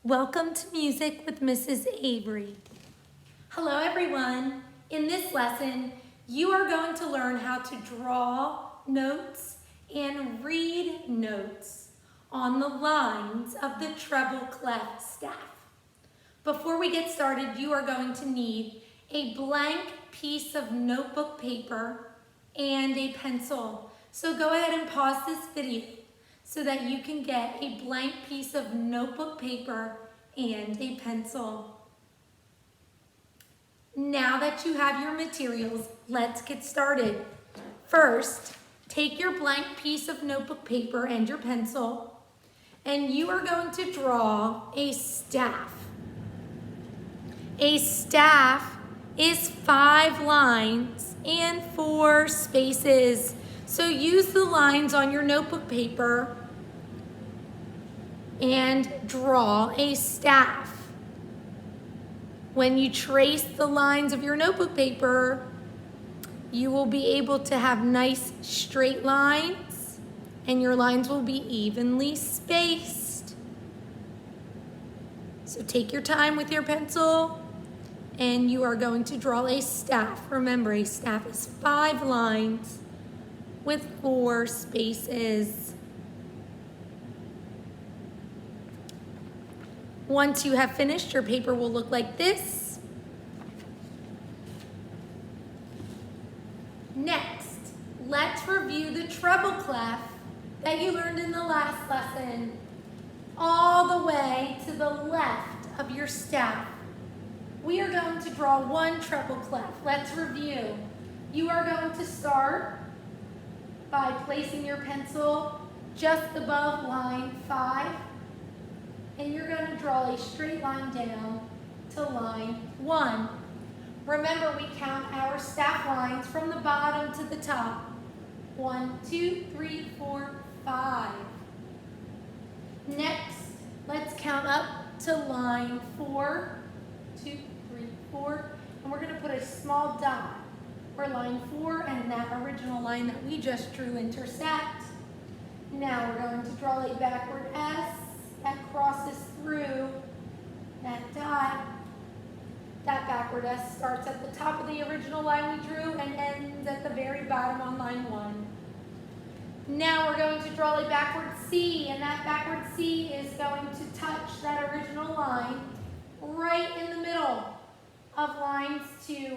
Welcome to Music with Mrs. Avery. Hello everyone. In this lesson, you are going to learn how to draw notes and read notes on the lines of the treble clef staff. Before we get started, you are going to need a blank piece of notebook paper and a pencil. So go ahead and pause this video so that you can get a blank piece of notebook paper and a pencil. Now that you have your materials, let's get started. First, take your blank piece of notebook paper and your pencil, and you are going to draw a staff. A staff is 5 lines and 4 spaces. So use the lines on your notebook paper and draw a staff. When you trace the lines of your notebook paper, you will be able to have nice straight lines, and your lines will be evenly spaced. So take your time with your pencil, and you are going to draw a staff. Remember, a staff is 5 lines with 4 spaces. Once you have finished, your paper will look like this. Next, let's review the treble clef that you learned in the last lesson, all the way to the left of your staff. We are going to draw 1 treble clef. Let's review. You are going to start by placing your pencil just above line 5, and you're going to draw a straight line down to line 1. Remember, we count our staff lines from the bottom to the top. 1, 2, 3, 4, 5. Next, let's count up to line 4, 2, 3, 4, and we're going to put a small dot where line 4 and that original line that we just drew intersect. Now we're going to draw a backward S that crosses through that dot. That backward S starts at the top of the original line we drew and ends at the very bottom on line 1. Now we're going to draw a backward C, and that backward C is going to touch that original line right in the middle of lines 2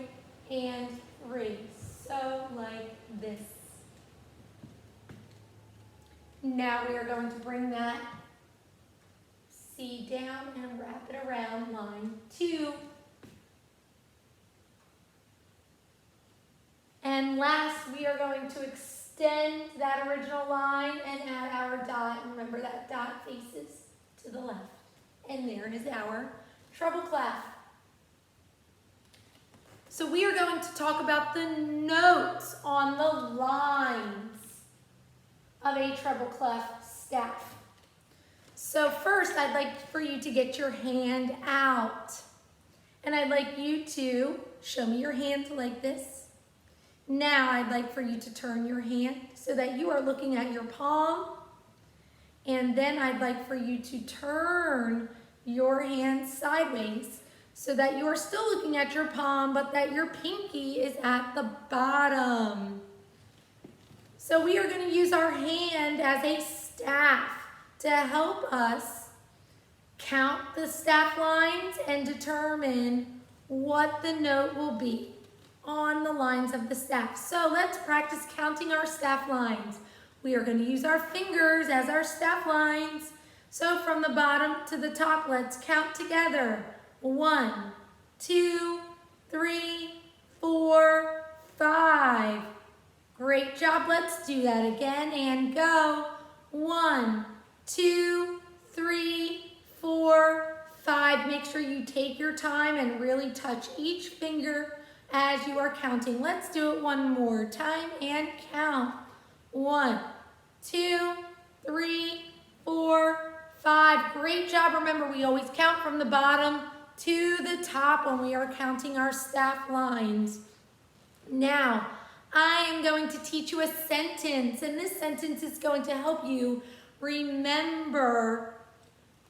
and 3. So like this. Now we are going to bring that C down and wrap it around line 2. And last, we are going to extend that original line and add our dot. And remember, that dot faces to the left. And there is our treble clef. So we are going to talk about the notes on the lines of a treble clef staff. So first, I'd like for you to get your hand out. And I'd like you to show me your hand like this. Now I'd like for you to turn your hand so that you are looking at your palm. And then I'd like for you to turn your hand sideways so that you are still looking at your palm, but that your pinky is at the bottom. So we are going to use our hand as a staff to help us count the staff lines and determine what the note will be on the lines of the staff. So let's practice counting our staff lines. We are going to use our fingers as our staff lines. So from the bottom to the top, let's count together. 1, 2, 3, 4, 5. Great job. Let's do that again and go. 1, 2, 3, 4, 5. Make sure you take your time and really touch each finger as you are counting. Let's do it one more time and count. 1, 2, 3, 4, 5. Great job. Remember, we always count from the bottom to the top when we are counting our staff lines. Now, I am going to teach you a sentence, and this sentence is going to help you remember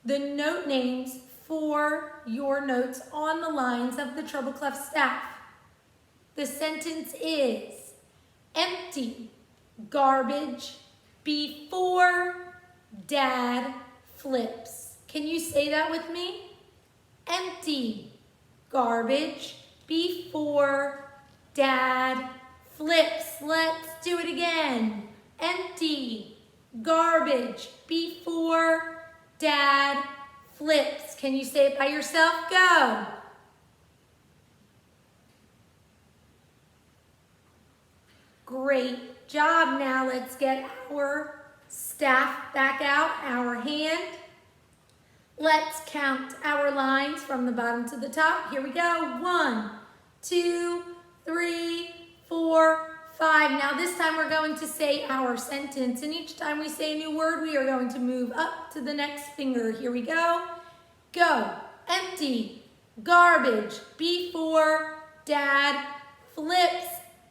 the note names for your notes on the lines of the treble clef staff. The sentence is, empty garbage before Dad flips. Can you say that with me? Empty garbage before Dad flips. Let's do it again. Empty garbage before Dad flips. Can you say it by yourself? Go. Great job. Now let's get our staff back out, our hand. Let's count our lines from the bottom to the top. Here we go. 1, 2, 3, 4, 5. Now this time we're going to say our sentence, and each time we say a new word, we are going to move up to the next finger. Here we go. Go. Empty garbage before Dad flips.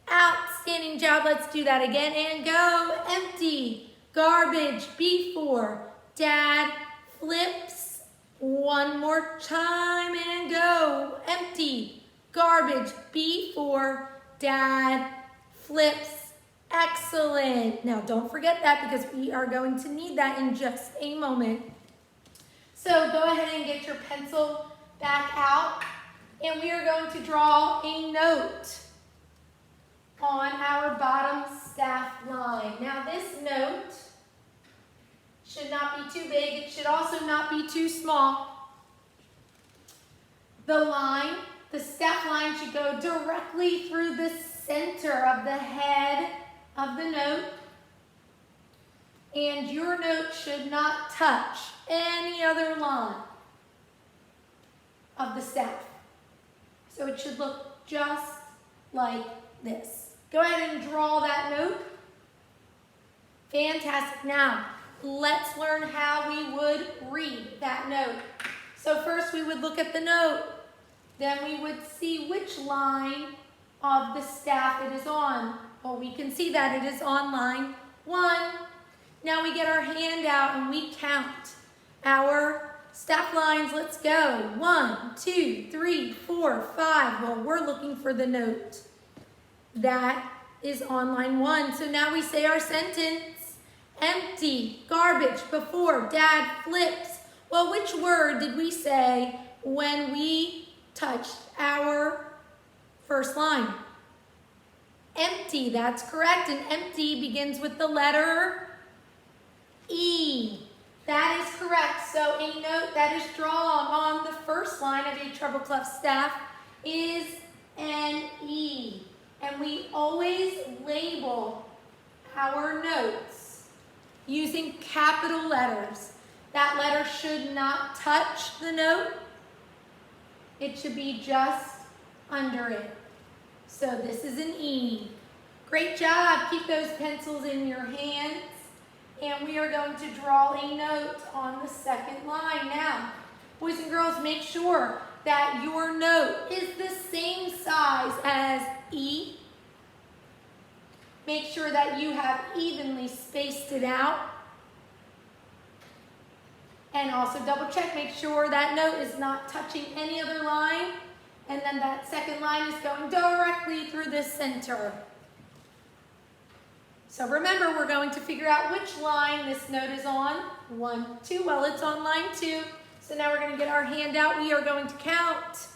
Outstanding job. Let's do that again and go. Empty garbage before Dad flips. One more time and go. Empty garbage before Dad flips. Excellent. Now don't forget that because we are going to need that in just a moment. So go ahead and get your pencil back out, and we are going to draw a note on our bottom staff line. Now this note should not be too big. It should also not be too small. The line, the staff line, should go directly through the center of the head of the note. And your note should not touch any other line of the staff. So it should look just like this. Go ahead and draw that note. Fantastic. Now, let's learn how we would read that note. So first we would look at the note. Then we would see which line of the staff it is on. Well, we can see that it is on line 1. Now we get our hand out and we count our staff lines. Let's go. 1, 2, 3, 4, 5. Well, we're looking for the note that is on line 1. So now we say our sentence. Empty garbage before Dad flips. Well, which word did we say when we touched our first line? Empty, that's correct. And empty begins with the letter E. That is correct. So a note that is drawn on the first line of a treble clef staff is an E. And we always label our notes using capital letters. That letter should not touch the note. It should be just under it. So this is an E. Great job. Keep those pencils in your hands. And we are going to draw a note on the second line. Now, boys and girls, make sure that your note is the same size as E. Make sure that you have evenly spaced it out. And also double check, make sure that note is not touching any other line. And then that second line is going directly through the center. So remember, we're going to figure out which line this note is on. 1, 2, well, it's on line 2. So now we're going to get our hand out. We are going to count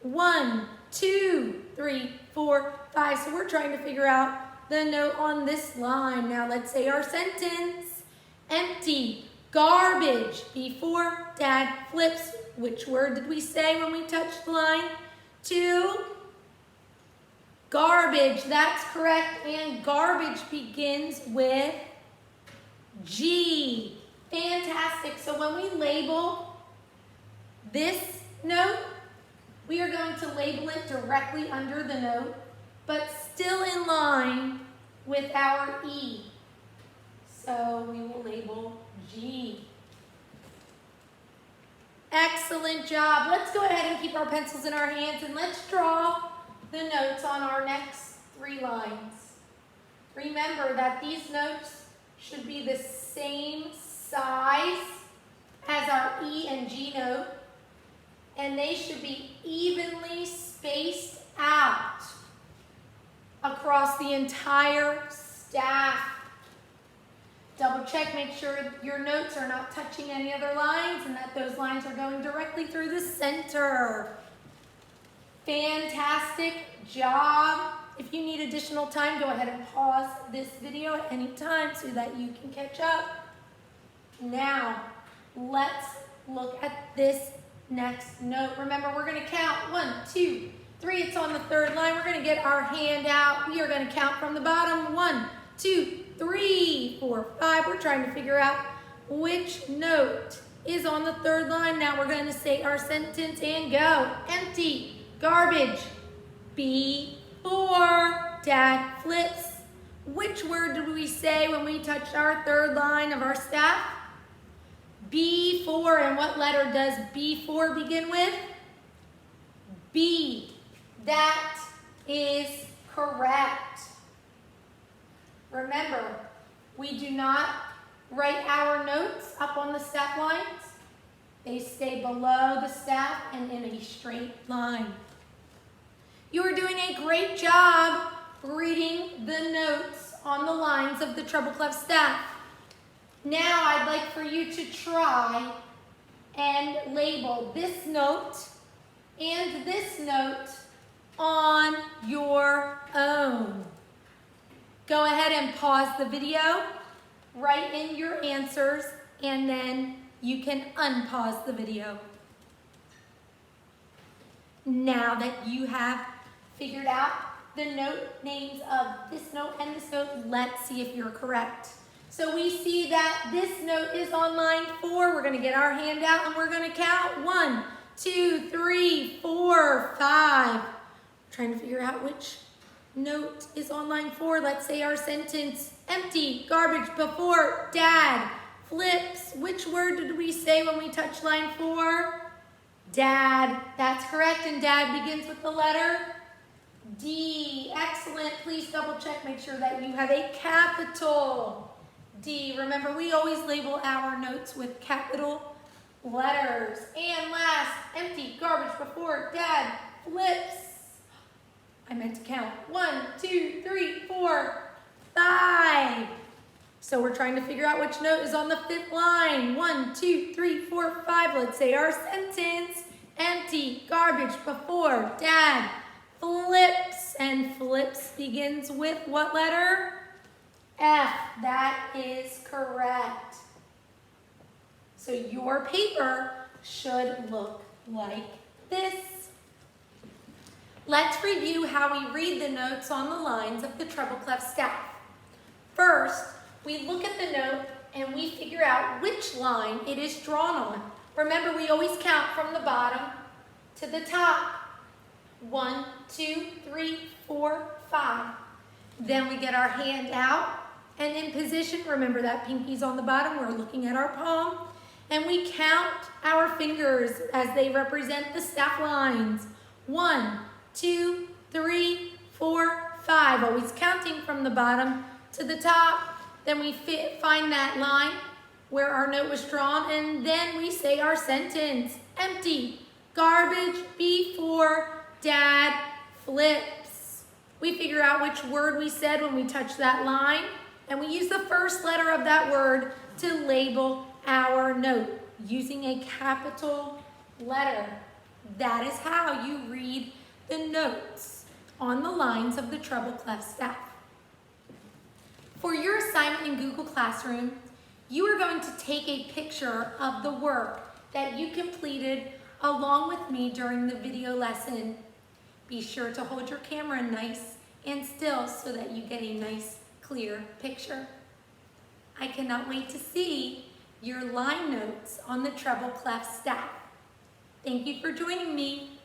1, 2, 3, 4, 5. So we're trying to figure out the note on this line. Now let's say our sentence. Empty garbage before Dad flips. Which word did we say when we touched the line? 2. Garbage, that's correct. And garbage begins with G. Fantastic. So when we label this note, we are going to label it directly under the note, but still in line with our E. So we will label G. Excellent job. Let's go ahead and keep our pencils in our hands and let's draw the notes on our next 3 lines. Remember that these notes should be the same size as our E and G note. and they should be evenly spaced out across the entire staff. Double check, make sure your notes are not touching any other lines and that those lines are going directly through the center. Fantastic job. If you need additional time, go ahead and pause this video at any time so that you can catch up. Now, let's look at this next note. Remember, we're going to count 1, 2, 3. It's on the third line. We're going to get our hand out. We are going to count from the bottom. 1, 2, 3, 4, 5. We're trying to figure out which note is on the third line. Now we're going to say our sentence and go. Empty, garbage, before Dad flips. Which word did we say when we touched our third line of our staff? Before. And what letter does before begin with? B. That is correct. Remember, we do not write our notes up on the staff lines. They stay below the staff and in a straight line. You are doing a great job reading the notes on the lines of the Treble Clef staff. Now I'd like for you to try and label this note and this note on your own. Go ahead and pause the video, write in your answers, and then you can unpause the video. Now that you have figured out the note names of this note and this note, let's see if you're correct. So we see that this note is on line 4. We're going to get our hand out and we're going to count 1, 2, 3, 4, 5. Trying to figure out which note is on line 4. Let's say our sentence, empty, garbage, before Dad flips. Which word did we say when we touched line 4? Dad. That's correct, and Dad begins with the letter D. Excellent. Please double check, make sure that you have a capital D. Remember, we always label our notes with capital letters. And last, empty, garbage, before Dad flips. I meant to count. 1, 2, 3, 4, 5. So we're trying to figure out which note is on the 5th line. 1, 2, 3, 4, 5. Let's say our sentence. Empty, garbage, before Dad flips. And flips begins with what letter? F. That is correct. So your paper should look like this. Let's review how we read the notes on the lines of the Treble Clef staff. First, we look at the note and we figure out which line it is drawn on. Remember, we always count from the bottom to the top. 1, 2, 3, 4, 5. Then we get our hand out and in position. Remember that pinky's on the bottom. We're looking at our palm. And we count our fingers as they represent the staff lines. 1, 2, 3, 4, 5. Always counting from the bottom to the top. Then we find that line where our note was drawn, and then we say our sentence. Empty, garbage, before Dad flips. We figure out which word we said when we touch that line, and we use the first letter of that word to label our note using a capital letter. That is how you read the notes on the lines of the Treble Clef staff. For your assignment in Google Classroom, you are going to take a picture of the work that you completed along with me during the video lesson. Be sure to hold your camera nice and still so that you get a nice, clear picture. I cannot wait to see your line notes on the Treble Clef staff. Thank you for joining me.